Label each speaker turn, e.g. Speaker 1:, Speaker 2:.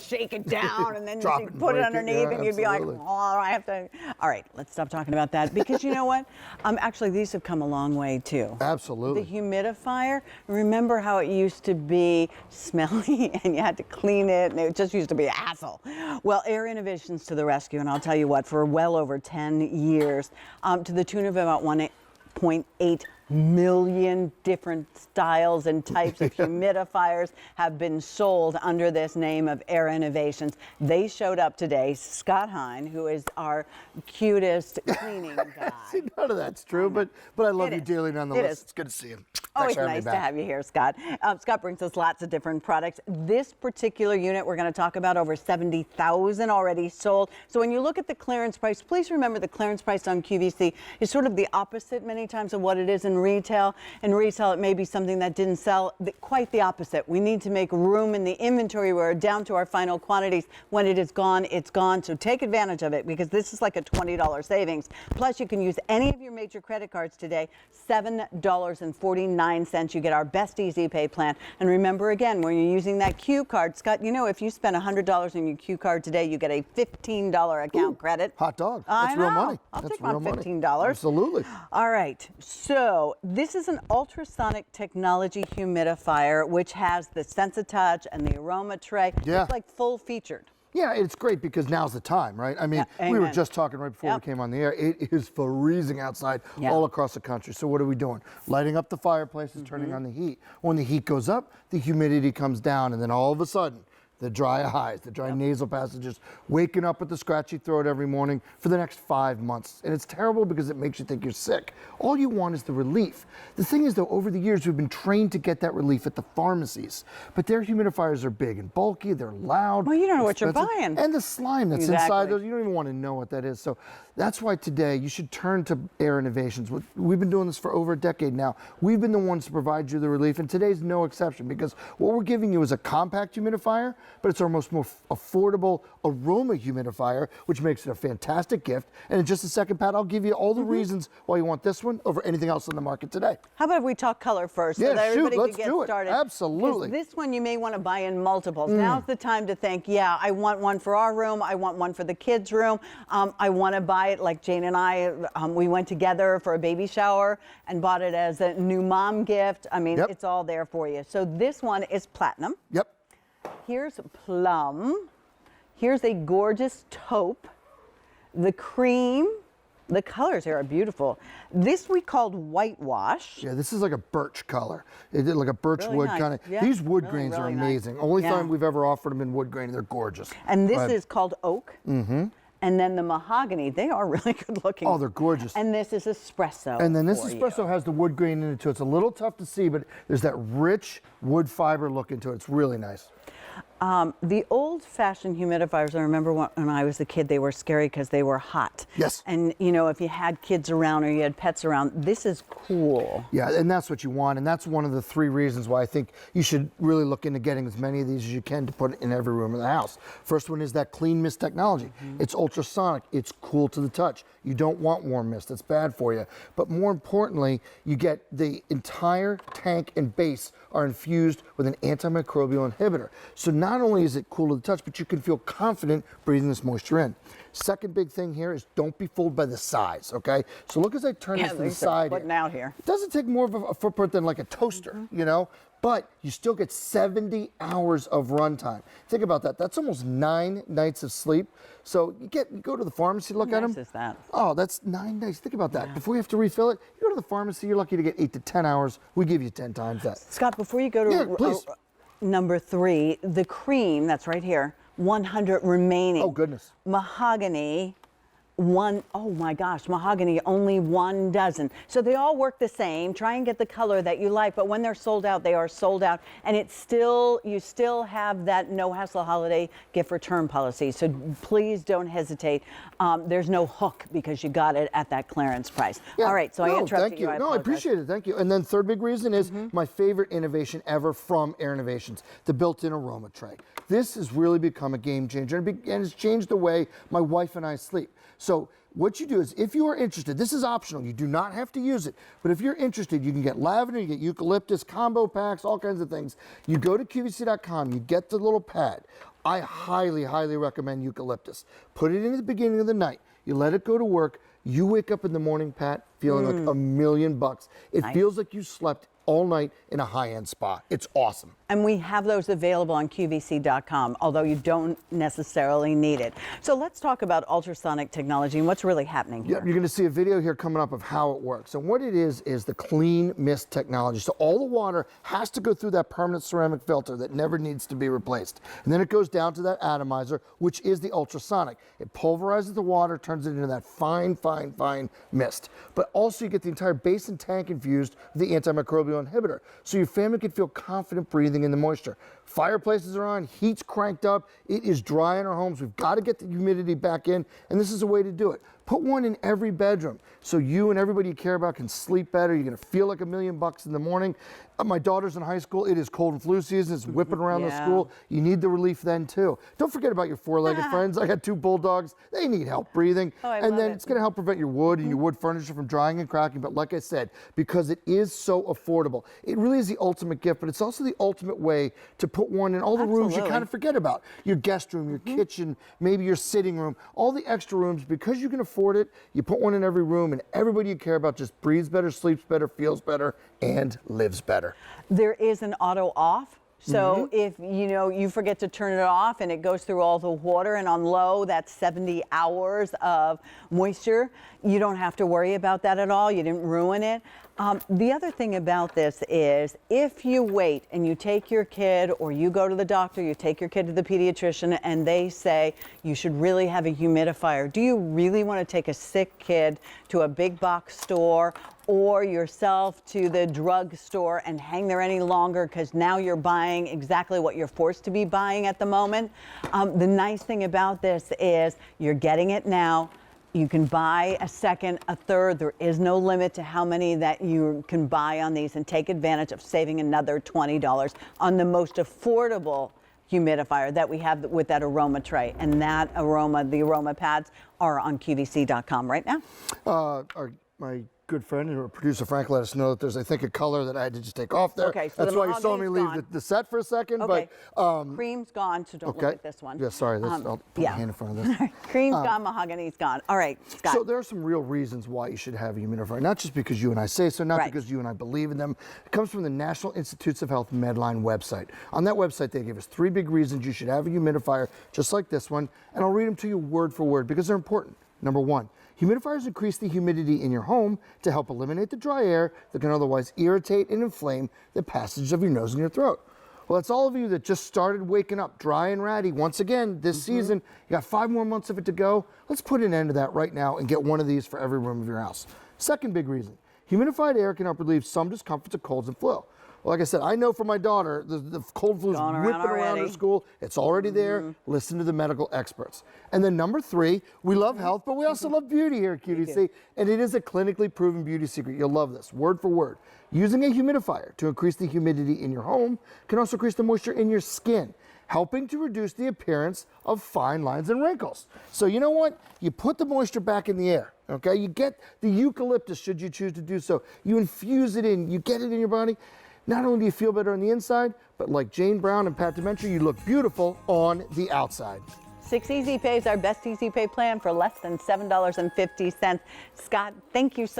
Speaker 1: shake it down, and then
Speaker 2: Drop
Speaker 1: you
Speaker 2: it and
Speaker 1: put it
Speaker 2: break it.
Speaker 1: underneath,
Speaker 2: Yeah,
Speaker 1: and you'd be like,
Speaker 2: absolutely.
Speaker 1: oh, I have to. All right, let's stop talking about that because you know what? Actually, these have come a long way too.
Speaker 2: Absolutely.
Speaker 1: The humidifier. Remember how it used to be smelly, and you had to clean it, and it just used to be a hassle. Well, Air Innovations to the rescue, and I'll tell you what, for well over 10 years, to the tune of about 1.8 million different styles and types of humidifiers have been sold under this name of Air Innovations. They showed up today. Scott Hine, who is our cutest cleaning guy.
Speaker 2: See, none of that's true, but I love you dearly nonetheless.
Speaker 1: It is.
Speaker 2: It's good to see you.
Speaker 1: Always
Speaker 2: Thanks for having me
Speaker 1: nice to
Speaker 2: back.
Speaker 1: have you here, Scott. Scott brings us lots of different products. This particular unit we're going to talk about, over 70,000 already sold. So when you look at the clearance price, please remember the clearance price on QVC is sort of the opposite many times of what it is in retail. In retail, it may be something that didn't sell, quite the opposite. We need to make room in the inventory. We're down to our final quantities. When it is gone, it's gone. So take advantage of it because this is like a $20 savings. Plus, you can use any of your major credit cards today, $7.49. You get our best easy pay plan. And remember again, when you're using that Q card, Scott, you know, if you spend $100 on your Q card today, you get a $15 account credit.
Speaker 2: Hot dog.
Speaker 1: I
Speaker 2: That's real
Speaker 1: know.
Speaker 2: money.
Speaker 1: I'll
Speaker 2: That's
Speaker 1: take my
Speaker 2: real money.
Speaker 1: $15.
Speaker 2: Absolutely.
Speaker 1: All right. So this is an ultrasonic technology humidifier, which has the Sensa-Touch and the aroma tray.
Speaker 2: Yeah.
Speaker 1: It's like full featured.
Speaker 2: Yeah, it's great because now's the time, right? I mean,
Speaker 1: Yeah,
Speaker 2: we were
Speaker 1: amen.
Speaker 2: just talking right before
Speaker 1: Yep.
Speaker 2: we came on the air. It is freezing outside
Speaker 1: Yeah.
Speaker 2: all across the country. So what are we doing? Lighting up the fireplaces,
Speaker 1: Mm-hmm.
Speaker 2: turning on the heat. When the heat goes up, the humidity comes down, and then all of a sudden, the dry eyes, the dry nasal passages, waking up with the scratchy throat every morning for the next 5 months. And it's terrible because it makes you think you're sick. All you want is the relief. The thing is, though, over the years, we've been trained to get that relief at the pharmacies. But their humidifiers are big and bulky, they're loud.
Speaker 1: Well, you don't know what you're
Speaker 2: expensive,
Speaker 1: buying.
Speaker 2: And the slime that's
Speaker 1: Exactly.
Speaker 2: inside those, you don't even want to know what that is. So that's why today you should turn to Air Innovations. We've been doing this for over a decade now. We've been the ones to provide you the relief, and today's no exception because what we're giving you is a compact humidifier, but it's our most more affordable aroma humidifier, which makes it a fantastic gift. And in just a second, Pat, I'll give you all the reasons why you want this one over anything else on the market today.
Speaker 1: How about if we talk color first
Speaker 2: Yeah,
Speaker 1: so that
Speaker 2: shoot,
Speaker 1: everybody
Speaker 2: let's
Speaker 1: can get
Speaker 2: do it.
Speaker 1: started?
Speaker 2: Absolutely.
Speaker 1: 'Cause this one you may want to buy in multiples. Now's the time to think, yeah, I want one for our room. I want one for the kids' room. I want to buy it like Jane and I, we went together for a baby shower and bought it as a new mom gift. I mean,
Speaker 2: Yep.
Speaker 1: it's all there for you. So this one is platinum.
Speaker 2: Yep.
Speaker 1: Here's plum. Here's a gorgeous taupe. The cream. The colors here are beautiful. This we called whitewash.
Speaker 2: Yeah, this is like a birch color. It did like a birch
Speaker 1: Really
Speaker 2: wood
Speaker 1: nice.
Speaker 2: kind of.
Speaker 1: Yeah,
Speaker 2: These wood
Speaker 1: really,
Speaker 2: grains are
Speaker 1: really nice.
Speaker 2: amazing. Only
Speaker 1: Yeah.
Speaker 2: time we've ever offered them in wood grain. They're gorgeous.
Speaker 1: And
Speaker 2: Go
Speaker 1: this
Speaker 2: ahead.
Speaker 1: is called oak. Mm-hmm. And then the mahogany, they are really good looking.
Speaker 2: Oh, they're gorgeous.
Speaker 1: And this is espresso.
Speaker 2: And then this
Speaker 1: for
Speaker 2: espresso
Speaker 1: you.
Speaker 2: has the wood grain in it too. It's a little tough to see, but there's that rich wood fiber look into it. It's really nice.
Speaker 1: The old-fashioned humidifiers, I remember when I was a kid, they were scary because they were hot.
Speaker 2: Yes.
Speaker 1: And, you know, if you had kids around or you had pets around, this is cool.
Speaker 2: Yeah, and that's what you want, and that's one of the 3 reasons why I think you should really look into getting as many of these as you can to put in every room of the house. First one is that clean mist technology. It's ultrasonic. It's cool to the touch. You don't want warm mist. It's bad for you. But more importantly, you get the entire tank and base are infused with an antimicrobial inhibitor. So not only is it cool to the touch, but you can feel confident breathing this moisture in. Second big thing here is don't be fooled by the size, okay? So look as I turn this to the
Speaker 1: these are
Speaker 2: side.
Speaker 1: putting out here.
Speaker 2: It doesn't take more of a footprint than like a toaster, you know? But you still get 70 hours of runtime. Think about that. That's almost 9 nights of sleep. So you go to the pharmacy, look
Speaker 1: How
Speaker 2: at them.
Speaker 1: nice is that?
Speaker 2: Oh, that's 9 nights. Think about that. Before you have to refill it, you go to the pharmacy, you're lucky to get 8 to 10 hours. We give you 10 times that.
Speaker 1: Scott, before you go to
Speaker 2: Yeah, please.
Speaker 1: number 3, the cream, that's right here, 100 remaining.
Speaker 2: Oh, goodness.
Speaker 1: Mahogany, oh my gosh, mahogany, only 1 dozen. So they all work the same. Try and get the color that you like, but when they're sold out, they are sold out. And you still have that no hassle holiday gift return policy. So please don't hesitate. There's no hook because you got it at that clearance price.
Speaker 2: Yeah.
Speaker 1: All right, so I interrupted
Speaker 2: thank
Speaker 1: you.
Speaker 2: you.
Speaker 1: I
Speaker 2: No, I
Speaker 1: apologize.
Speaker 2: appreciate it. Thank you. And then third big reason is my favorite innovation ever from Air Innovations, the built-in aroma tray. This has really become a game changer and it's changed the way my wife and I sleep. So what you do is, if you are interested, this is optional, you do not have to use it, but if you're interested, you can get lavender, you get eucalyptus, combo packs, all kinds of things. You go to QVC.com, you get the little pad. I highly, highly recommend eucalyptus. Put it in at the beginning of the night. You let it go to work. You wake up in the morning, Pat, feeling like $1,000,000. It feels like you slept all night in a high-end spa. It's awesome.
Speaker 1: And we have those available on QVC.com, although you don't necessarily need it. So let's talk about ultrasonic technology and what's really happening here.
Speaker 2: You're going to see a video here coming up of how it works. And what it is the clean mist technology. So all the water has to go through that permanent ceramic filter that never needs to be replaced. And then it goes down to that atomizer, which is the ultrasonic. It pulverizes the water, turns it into that fine, fine, fine mist. But also you get the entire basin tank infused with the antimicrobial inhibitor. So your family can feel confident breathing in the moisture. Fireplaces are on, heat's cranked up, it is dry in our homes. We've got to get the humidity back in, and this is a way to do it. Put one in every bedroom so you and everybody you care about can sleep better. You're going to feel like $1,000,000 in the morning. My daughter's in high school. It is cold and flu season. It's whipping around the school. You need the relief then too. Don't forget about your four-legged friends. I got 2 bulldogs. They need help breathing. And then it's going to help prevent your wood and your wood furniture from drying and cracking. But like I said, because it is so affordable, it really is the ultimate gift, but it's also the ultimate way to put one in all the rooms you kind of forget about. Your guest room, your kitchen, maybe your sitting room, all the extra rooms. Because you can afford it, you put one in every room, and everybody you care about just breathes better, sleeps better, feels better, and lives better.
Speaker 1: There is an auto off. So if you forget to turn it off and it goes through all the water, and on low, that's 70 hours of moisture, you don't have to worry about that at all. You didn't ruin it. The other thing about this is if you wait and you take your kid, or you go to the doctor, you take your kid to the pediatrician, and they say you should really have a humidifier, do you really want to take a sick kid to a big box store or yourself to the drugstore and hang there any longer, because now you're buying exactly what you're forced to be buying at the moment? The nice thing about this is you're getting it now. You can buy a second, a third. There is no limit to how many that you can buy on these, and take advantage of saving another $20 on the most affordable humidifier that we have with that aroma tray. And that aroma, the aroma pads, are on QVC.com right now.
Speaker 2: My good friend and producer Frank let us know that there's, I think, a color that I had to just take off there.
Speaker 1: Okay, so
Speaker 2: that's why you saw me leave the set for a second.
Speaker 1: Okay.
Speaker 2: But
Speaker 1: cream's gone, so don't look at this one.
Speaker 2: Yeah, sorry. I'll put my hand in front of this.
Speaker 1: Cream's gone, mahogany's gone. All right, Scott.
Speaker 2: So there are some real reasons why you should have a humidifier, not just because you and I say so, not because you and I believe in them. It comes from the National Institutes of Health Medline website. On that website, they give us 3 big reasons you should have a humidifier, just like this one, and I'll read them to you word for word because they're important. Number 1, humidifiers increase the humidity in your home to help eliminate the dry air that can otherwise irritate and inflame the passage of your nose and your throat. Well, that's all of you that just started waking up dry and ratty once again this season. You got 5 more months of it to go. Let's put an end to that right now and get one of these for every room of your house. Second big reason, humidified air can help relieve some discomforts of colds and flu. Well, like I said, I know for my daughter, the cold flu is whipping around her school. It's already there. Listen to the medical experts. And then number 3, we love health, but we also love beauty here at QVC. And it is a clinically proven beauty secret. You'll love this, word for word. Using a humidifier to increase the humidity in your home can also increase the moisture in your skin, helping to reduce the appearance of fine lines and wrinkles. So you know what? You put the moisture back in the air, okay? You get the eucalyptus, should you choose to do so. You infuse it in, you get it in your body. Not only do you feel better on the inside, but like Jane Brown and Pat Demetra, you look beautiful on the outside.
Speaker 1: 6 Easy Pay is our best Easy Pay plan for less than $7.50. Scott, thank you so much.